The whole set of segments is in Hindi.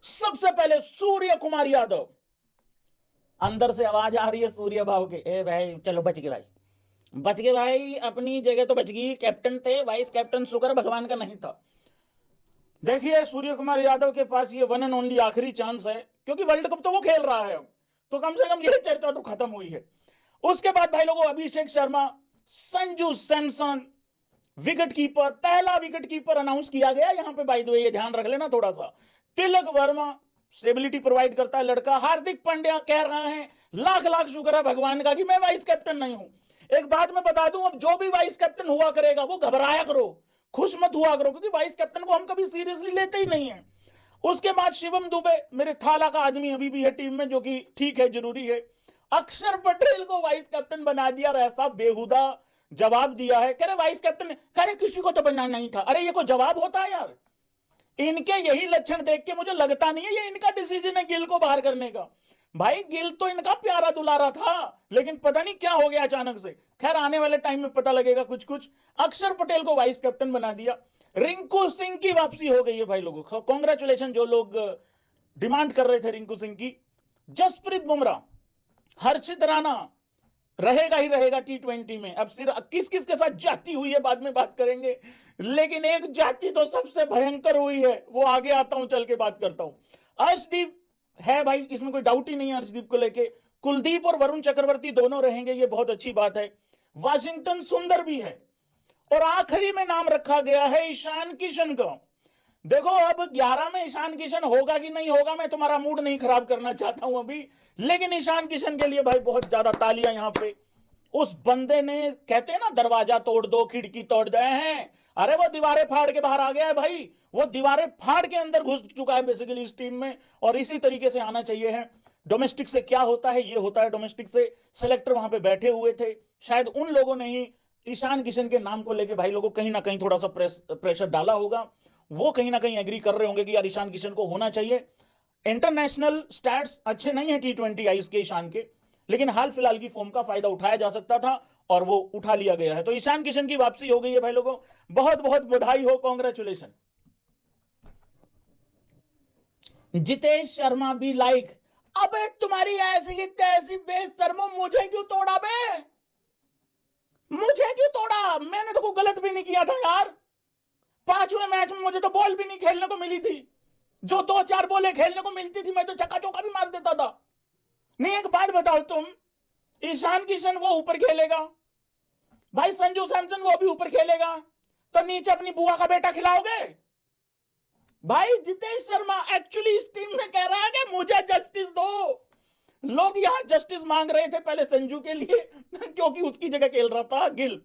सबसे पहले सूर्य कुमार यादव। अंदर से आवाज आ रही है सूर्य भाव के, ए भाई चलो बच गए भाई, बच गए भाई, अपनी जगह तो बच गई, कैप्टन थे, वाइस कैप्टन शुक्र भगवान का नहीं था। देखिए सूर्य कुमार यादव के पास ये वन एंड ओनली आखिरी चांस है, क्योंकि वर्ल्ड कप तो वो खेल रहा है अब, तो कम से कम ये चर्चा तो खत्म हुई है। उसके बाद भाई लोगों अभिषेक शर्मा, संजू सैमसन विकेट कीपर, पहला विकेट कीपर अनाउंस किया गया यहां पे, बाय द वे ये ध्यान रख लेना थोड़ा सा। तिलक वर्मा स्टेबिलिटी प्रोवाइड करता है लड़का। हार्दिक पांड्या कह रहे हैं लाख लाख शुक्र है भगवान का कि मैं वाइस कैप्टन नहीं हूं। एक बात मैं बता दूं, अब जो भी वाइस कैप्टन हुआ करेगा वो घबराया करो, खुश मत हुआ करो, क्योंकि वाइस कैप्टन को हम कभी सीरियसली लेते ही नहीं है। उसके बाद शिवम दुबे, मेरे थाला का आदमी अभी भी है टीम में, जो कि ठीक है, जरूरी है। अक्षर पटेल को वाइस कैप्टन बना दिया, ऐसा बेहुदा जवाब दिया है, कह रहे वाइस कैप्टन, कह रहे किसी को तो बनना नहीं था। अरे ये कोई जवाब होता है यार? इनके यही लक्षण देख के मुझे लगता नहीं है ये इनका डिसीजन है गिल को बाहर करने का। भाई गिल तो इनका प्यारा दुलारा था, लेकिन पता नहीं क्या हो गया अचानक से। खैर आने वाले टाइम में पता लगेगा कुछ कुछ। अक्षर पटेल को वाइस कैप्टन बना दिया। रिंकू सिंह की वापसी हो गई है भाई लोगों, कॉन्ग्रेचुलेशन जो लोग डिमांड कर रहे थे रिंकू सिंह की। जसप्रीत बुमराह, हर्षित राणा रहेगा ही रहेगा T20 में। अब सिर्फ किस किस के साथ जाती हुई है बाद में बात करेंगे, लेकिन एक जाति तो सबसे भयंकर हुई है, वो आगे आता हूं, चल के बात करता हूं। अर्शदीप है भाई, इसमें कोई डाउट ही नहीं है अर्शदीप को लेके। कुलदीप और वरुण चक्रवर्ती दोनों रहेंगे, ये बहुत अच्छी बात है। वाशिंगटन सुंदर भी है, और आखिरी में नाम रखा गया है ईशान किशन का। देखो अब 11 में ईशान किशन होगा कि नहीं होगा, मैं तुम्हारा मूड नहीं खराब करना चाहता हूं अभी, लेकिन ईशान किशन के लिए भाई बहुत ज्यादा तालियां यहां पे। उस बंदे ने, कहते हैं ना दरवाजा तोड़ दो खिड़की तोड़ दे हैं, अरे वो दीवारें फाड़ के बाहर आ गया है भाई, वो दीवारें फाड़ के अंदर घुस चुका है बेसिकली इस टीम में, और इसी तरीके से आना चाहिए है। डोमेस्टिक से क्या होता है, ये होता है डोमेस्टिक से। सेलेक्टर वहां पे बैठे हुए थे, शायद उन लोगों ने ही ईशान किशन के नाम को लेके भाई लोगों कहीं ना कहीं थोड़ा सा प्रेशर डाला होगा। वो कहीं ना कहीं एग्री कर रहे होंगे कि यार ईशान किशन को होना चाहिए। इंटरनेशनल स्टैट्स अच्छे नहीं है T20 आईज के ईशान के, लेकिन हाल फिलहाल की फॉर्म का फायदा उठाया जा सकता था, और वो उठा लिया गया है। तो ईशान किशन की वापसी हो गई है भाई लोगों, बहुत बहुत बधाई हो, कांग्रेचुलेशन। जितेश शर्मा भी लाइक, अबे तुम्हारी ऐसी की तैसी बेशर्मो, मुझे क्यों तोड़ा बे, मुझे क्यों तोड़ा? मैंने तो कोई गलत भी नहीं किया था यार। 5वें मैच में मुझे तो बॉल भी नहीं खेलने को मिली थी, जो 2-4 बॉलें खेलने को मिलती थी मैं तो चक्का चौका भी मार देता था। नहीं एक बात बताओ तुम, ईशान किशन वो ऊपर खेलेगा भाई, संजू सैमसन वो भी ऊपर खेलेगा, तो नीचे अपनी बुआ का बेटा खिलाओगे भाई? जितेश शर्मा एक्चुअली इस टीम में कह रहा है कि मुझे जस्टिस दो। लोग यहां जस्टिस मांग रहे थे पहले संजू के लिए क्योंकि उसकी जगह खेल रहा था गिल,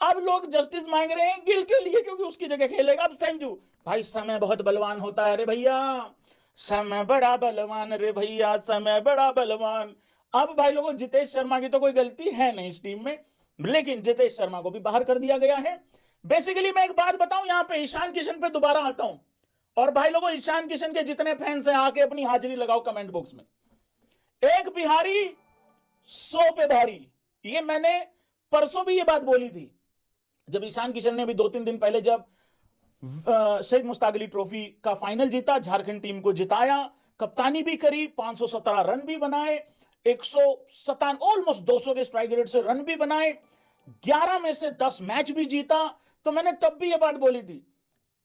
अब लोग जस्टिस मांग रहे हैं गिल के लिए क्योंकि उसकी जगह खेलेगा अब संजू। भाई समय बहुत बलवान होता है रे भैया, समय बड़ा बलवान रे भैया, समय बड़ा बलवान। अब भाई लोगों जितेश शर्मा की तो कोई गलती है नहीं इस टीम में, लेकिन जितेश शर्मा को भी बाहर कर दिया गया है। बेसिकली मैं एक बात बताऊं, यहां पे ईशान किशन पे दोबारा आता हूं, और भाई लोगों ईशान किशन के जितने फैंस हैं आके अपनी हाजिरी लगाओ कमेंट बॉक्स में। एक बिहारी 100 पे भारी, ये मैंने परसों भी ये बात बोली थी, जब ईशान किशन ने भी 2-3 दिन पहले जब शहीद मुश्ताक अली ट्रॉफी का फाइनल जीता, झारखंड टीम को जिताया, कप्तानी भी करी, 517 रन भी बनाए, 157 ऑलमोस्ट 200 के स्ट्राइक रेट से रन भी बनाए, 11 में से 10 मैच भी जीता। तो मैंने तब भी ये बात बोली थी,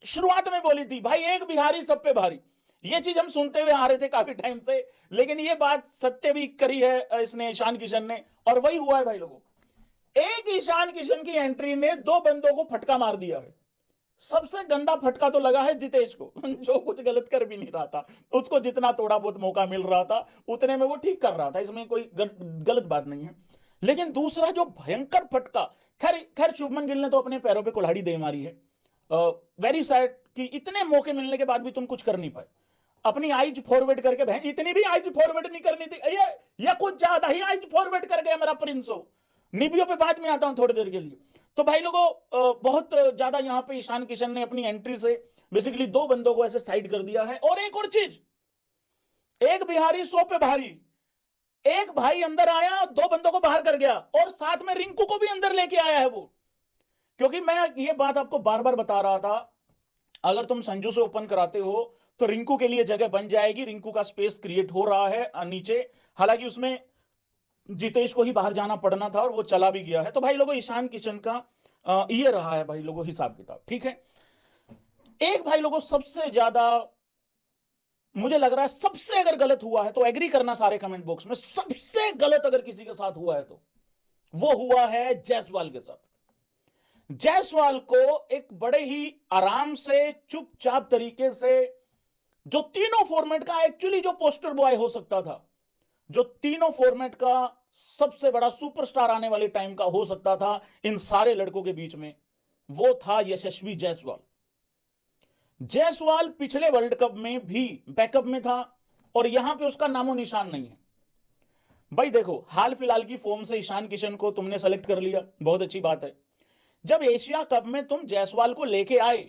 शुरुआत में बोली थी भाई एक बिहारी सब पे भारी। ये चीज हम सुनते हुए आ रहे थे काफी टाइम से, लेकिन ये बात सत्य भी करी है इसने, ईशान किशन ने, और वही हुआ है भाई लोगों। एक ईशान किशन की एंट्री ने 2 बंदों को फटका मार दिया है। सबसे गंदा फटका तो लगा है जितेश को जो कुछ गलत कर भी नहीं रहा था, उसको जितना थोड़ा बहुत मौका मिल रहा था उतने में वो ठीक कर रहा था, इसमें कोई गलत बात नहीं है। लेकिन दूसरा जो भयंकर फटका, खैर खैर शुभमन गिल ने तो अपने पैरों पे कुल्हाड़ी दे मारी है। वेरी सैड कि इतने मौके मिलने के बाद भी तुम कुछ कर नहीं पाए, अपनी आइज फॉरवर्ड करके, इतनी भी आइज फॉरवर्ड नहीं करनी थी, ये कुछ ज्यादा ही आइज फॉरवर्ड कर गया मेरा प्रिंसो। निबियों पे बाद में आता हूं थोड़ी देर के लिए। तो भाई लोगों बहुत ज्यादा यहां पे ईशान किशन ने अपनी एंट्री से बेसिकली 2 बंदों को ऐसे साइड कर दिया है। और एक और चीज, एक बिहारी 100 पे भारी, एक भाई अंदर आया 2 बंदों को बाहर कर गया, और साथ में रिंकू को भी अंदर लेके आया है वो। क्योंकि मैं ये बात आपको बार बार बता रहा था, अगर तुम संजू से ओपन कराते हो तो रिंकू के लिए जगह बन जाएगी, रिंकू का स्पेस क्रिएट हो रहा है नीचे। हालांकि उसमें जितेश को ही बाहर जाना पड़ना था और वो चला भी गया है। तो भाई लोगों ईशान किशन का ये रहा है भाई लोगों हिसाब किताब, ठीक है। एक भाई लोगों सबसे ज्यादा मुझे लग रहा है, सबसे अगर गलत हुआ है तो एग्री करना सारे कमेंट बॉक्स में, सबसे गलत अगर किसी के साथ हुआ है तो वो हुआ है जायसवाल के साथ। जायसवाल को एक बड़े ही आराम से चुपचाप तरीके से, जो तीनों फॉर्मेट का एक्चुअली जो पोस्टर बॉय हो सकता था, जो तीनों फॉर्मेट का सबसे बड़ा सुपरस्टार आने वाले टाइम का हो सकता था इन सारे लड़कों के बीच में, वो था यशस्वी जायसवाल। जायसवाल पिछले वर्ल्ड कप में भी बैकअप में था और यहां पे उसका नामो निशान नहीं है। भाई देखो, हाल फिलहाल की फॉर्म से ईशान किशन को तुमने सेलेक्ट कर लिया, बहुत अच्छी बात है। जब एशिया कप में तुम जायसवाल को लेके आए,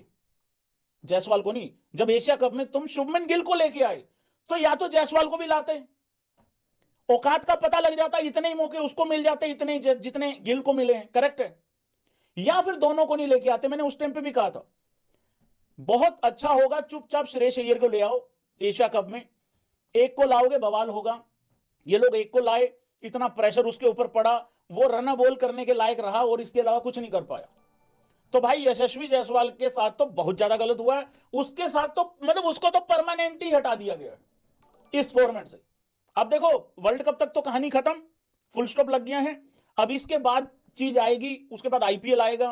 जायसवाल को नहीं, जब एशिया कप में तुम शुभमन गिल को लेके आए, तो या तो जायसवाल को भी लाते, औकात का पता लग जाता, इतने ही मौके उसको मिल जाते इतने जितने गिल को मिले हैं, करेक्ट है। या फिर दोनों को नहीं लेके आते। मैंने उस टाइम पे भी कहा था बहुत अच्छा होगा चुपचाप श्रेयस अय्यर को ले आओ एशिया कप में, एक को लाओगे बवाल होगा। ये लोग एक को लाए, इतना प्रेशर उसके ऊपर पड़ा, वो रन बॉल करने के लायक रहा और इसके अलावा कुछ नहीं कर पाया। तो भाई यशस्वी जायसवाल के साथ तो बहुत ज्यादा गलत हुआ है। उसके साथ तो मतलब उसको तो परमानेंट ही हटा दिया गया है इस फॉर्मेट से। अब देखो वर्ल्ड कप तक तो कहानी खत्म, फुल स्टॉप लग गया है। अब इसके बाद चीज आएगी, उसके बाद आईपीएल आएगा,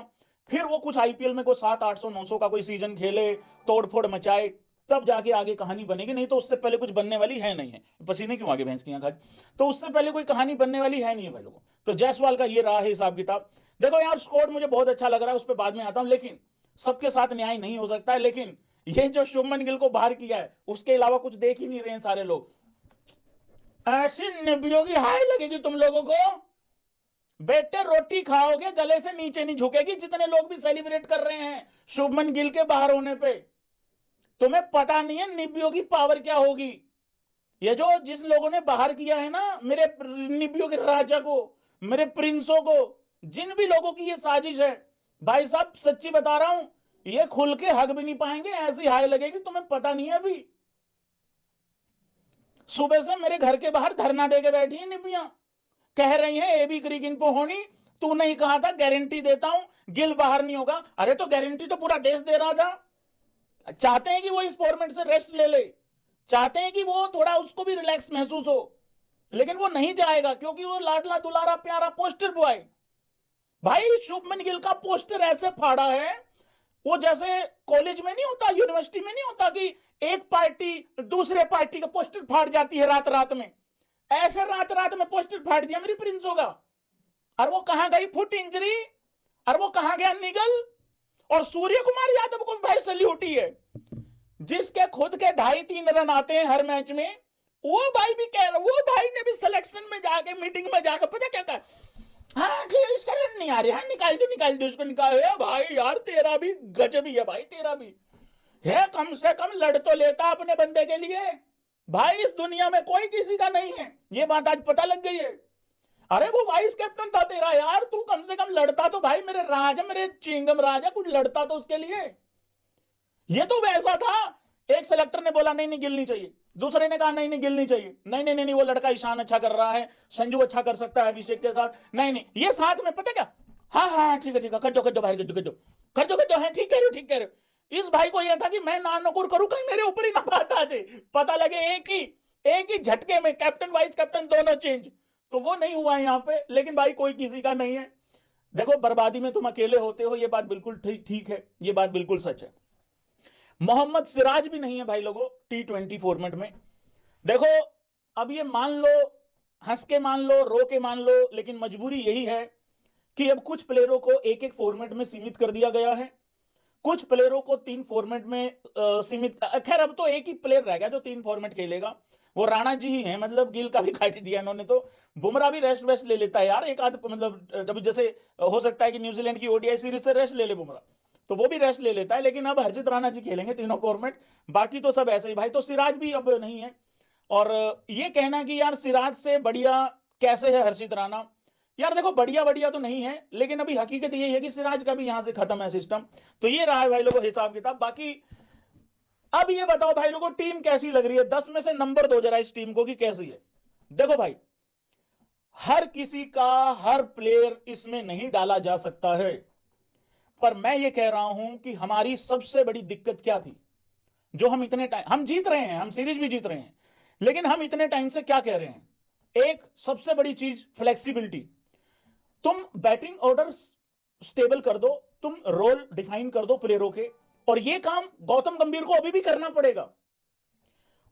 फिर वो कुछ आईपीएल में कोई 700-800-900 का कोई सीजन खेले, तोड़फोड़ मचाए, तब जाके आगे कहानी बनेगी। नहीं तो उससे पहले कुछ बनने वाली है नहीं है। पसीने क्यों आगे भैंस की आंख, तो उससे पहले कोई कहानी बनने वाली है नहीं है भाई लोगों। तो जायसवाल का ये रहा है हिसाब किताब। देखो यार स्कोर मुझे बहुत अच्छा लग रहा है, उस पर बाद में आता हूं, लेकिन सबके साथ न्याय नहीं हो सकता है। लेकिन ये जो शुभमन गिल को बाहर किया है, उसके अलावा कुछ देख ही नहीं रहे हैं सारे लोग। ऐसी निबियों की हाय लगेगी तुम लोगों को, बेटे रोटी खाओगे गले से नीचे नहीं झुकेगी। जितने लोग भी सेलिब्रेट कर रहे हैं शुभमन गिल के बाहर होने पे, तुम्हें पता नहीं है निबियों की पावर क्या होगी। ये जो जिस लोगों ने बाहर किया है ना मेरे निबियों के राजा को, मेरे प्रिंसों को, जिन भी लोगों की ये साजिश है, भाई साहब सच्ची बता रहा हूं, ये खुल के हक भी नहीं पाएंगे। ऐसी हाय लगेगी तुम्हें पता नहीं है। अभी सुबह से मेरे घर के बाहर धरना देके बैठी है निबियां, कह रही है एबी क्रिक इनको होनी, तू नहीं कहा था गारंटी देता हूं गिल बाहर नहीं होगा। अरे तो गारंटी तो पूरा देश दे रहा था। चाहते हैं कि वो इस फॉर्मेट से रेस्ट ले ले, चाहते हैं कि वो थोड़ा उसको भी रिलैक्स महसूस हो, लेकिन वो नहीं जाएगा क्योंकि वो लाडला दुलारा प्यारा पोस्टर बॉय। भाई शुभमन गिल का पोस्टर ऐसे फाड़ा है, वो जैसे कॉलेज में नहीं होता, यूनिवर्सिटी में नहीं होता कि एक पार्टी दूसरे पार्टी का पोस्टर फाड़ जाती है रात रात में, ऐसे रात रात में पोस्टर फाड़ दिया मेरी प्रिंसों का। और वो कहां गई फुट इंजरी, और वो कहां गया निगल। और सूर्य कुमार यादव को भाई सल्यूट ही है, जिसके खुद के 2.5-3 रन आते हैं हर मैच में। वो भाई भी कह रहा, वो भाई ने भी सिलेक्शन में जाके मीटिंग में जाकर पता क्या कहा, हाँ ठीक इसका रन नहीं आ रहा है, निकाल दो उसको, निकाल। भाई यार तेरा भी गजब ही है भाई, तेरा भी है, कम से कम लड़ तो लेता अपने बंदे के लिए। भाई इस दुनिया में कोई किसी का नहीं है, ये बात आज पता लग गई है। अरे वो वाइस कैप्टन था तेरा यार, तू कम से कम लड़ता तो भाई, मेरे राजा, मेरे चिंगम राजा, कुछ लड़ता तो उसके लिए। ये तो वैसा था, एक सेलेक्टर ने बोला नहीं नहीं गिल नहीं चाहिए, दूसरे ने कहा नहीं नहीं गिल नहीं चाहिए, नहीं नहीं नहीं वो लड़का ईशान अच्छा कर रहा है, संजू अच्छा कर सकता है अभिषेक के साथ, नहीं नहीं ये साथ में पता क्या, हाँ हाँ ठीक है कर दो भाई, कर दो है, ठीक कह रहे हो। इस भाई को यह था कि मैं ना नकुर करूं, कहीं मेरे ऊपर ही ना बात आ जाए, पता लगे एक ही झटके में कैप्टन वाइस कैप्टन दोनों चेंज। तो वो नहीं हुआ है यहाँ पे, लेकिन भाई कोई किसी का नहीं है। देखो बर्बादी में तुम अकेले होते हो, ये बात बिल्कुल ठीक है, ये बात बिल्कुल सच है। मोहम्मद सिराज भी नहीं है भाई लोगों T20 फॉर्मेट में। देखो अब ये मान लो, हंस के मान लो, रो के मान लो, लेकिन मजबूरी यही है कि अब कुछ प्लेयरों को एक एक फॉर्मेट में सीमित कर दिया गया है, कुछ प्लेयरों को 3 फॉर्मेट में सीमित। खैर अब तो एक ही प्लेयर रह गया जो 3 फॉर्मेट खेलेगा, वो राणा जी ही हैं। मतलब गिल का भी काट दिया इन्होंने, तो बुमराह भी रेस्ट ले लेता है यार एक आध, मतलब जैसे हो सकता है कि न्यूजीलैंड की ओडीआई सीरीज से रेस्ट ले ले बुमराह, तो वो भी रेस्ट ले लेता है। लेकिन अब हर्षित राणा जी खेलेंगे तीनों फॉर्मेट, बाकी तो सब ऐसे ही भाई। तो सिराज भी अब नहीं है, और ये कहना कि यार सिराज से बढ़िया कैसे है हर्षित राणा, यार देखो बढ़िया तो नहीं है, लेकिन अभी हकीकत यही है कि सिराज का भी यहां से खत्म है सिस्टम। तो ये रहा है भाई लोगों हिसाब किताब। बाकी अब ये बताओ भाई लोगों, टीम कैसी लग रही है? 10 में से नंबर दो जरा इस टीम को कि कैसी है। देखो भाई, हर किसी का हर प्लेयर इसमें नहीं डाला जा सकता है, पर मैं ये कह रहा हूं कि हमारी सबसे बड़ी दिक्कत क्या थी, जो हम इतने टाइम, हम जीत रहे हैं, हम सीरीज भी जीत रहे हैं, लेकिन हम इतने टाइम से क्या कह रहे हैं? एक सबसे बड़ी चीज फ्लेक्सिबिलिटी। तुम बैटिंग ऑर्डर स्टेबल कर दो, तुम रोल डिफाइन कर दो प्लेयरों के, और ये काम गौतम गंभीर को अभी भी करना पड़ेगा।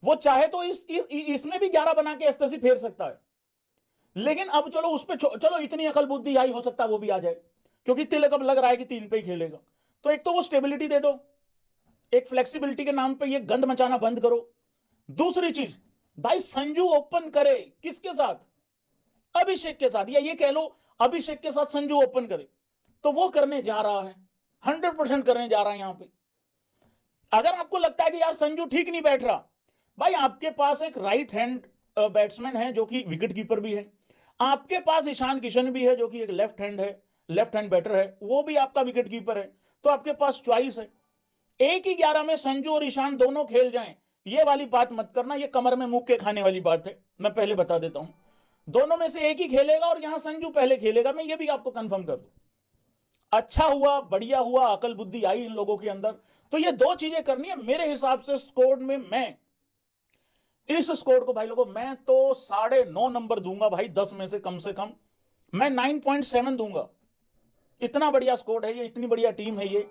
वो चाहे तो इसमें भी 11 बना के 88 फेर सकता है, लेकिन अब चलो उस पर, चलो इतनी अकल बुद्धि आई, हो सकता है वो भी आ जाए, क्योंकि तिलक अब लग रहा है कि 3 पे ही खेलेगा। तो एक तो वो स्टेबिलिटी दे दो, एक फ्लेक्सिबिलिटी के नाम पे ये गंद मचाना बंद करो। दूसरी चीज, भाई संजू ओपन करे किसके साथ? अभिषेक के साथ, या ये कह लो अभिषेक के साथ संजू ओपन करे, तो वो करने जा रहा है, 100% करने जा रहा है। यहां पे अगर आपको लगता है कि यार संजू ठीक नहीं बैठ रहा, भाई आपके पास एक राइट हैंड बैट्समैन है जो कि विकेट कीपर भी है, आपके पास ईशान किशन भी है जो कि एक लेफ्ट हैंड है, लेफ्ट हैंड बैटर है, वो भी आपका विकेट कीपर है, तो आपके पास चॉइस है। एक ही 11 में संजू और ईशान दोनों खेल जाएं, ये वाली बात मत करना, ये कमर में मुक्के खाने वाली बात है, मैं पहले बता देता हूं। दोनों में से एक ही खेलेगा और यहां संजू पहले खेलेगा, मैं ये भी आपको कंफर्म कर दूं। अच्छा हुआ, बढ़िया हुआ, अकल बुद्धि आई इन लोगों के अंदर। तो ये दो चीजें करनी है मेरे हिसाब से स्कोर में। मैं इस स्कोर को भाई लोगों, मैं तो 9.5 नंबर दूंगा भाई, 10 में से कम मैं 9.7 दूंगा। इतना बढ़िया स्कोर है ये, इतनी बढ़िया टीम है ये।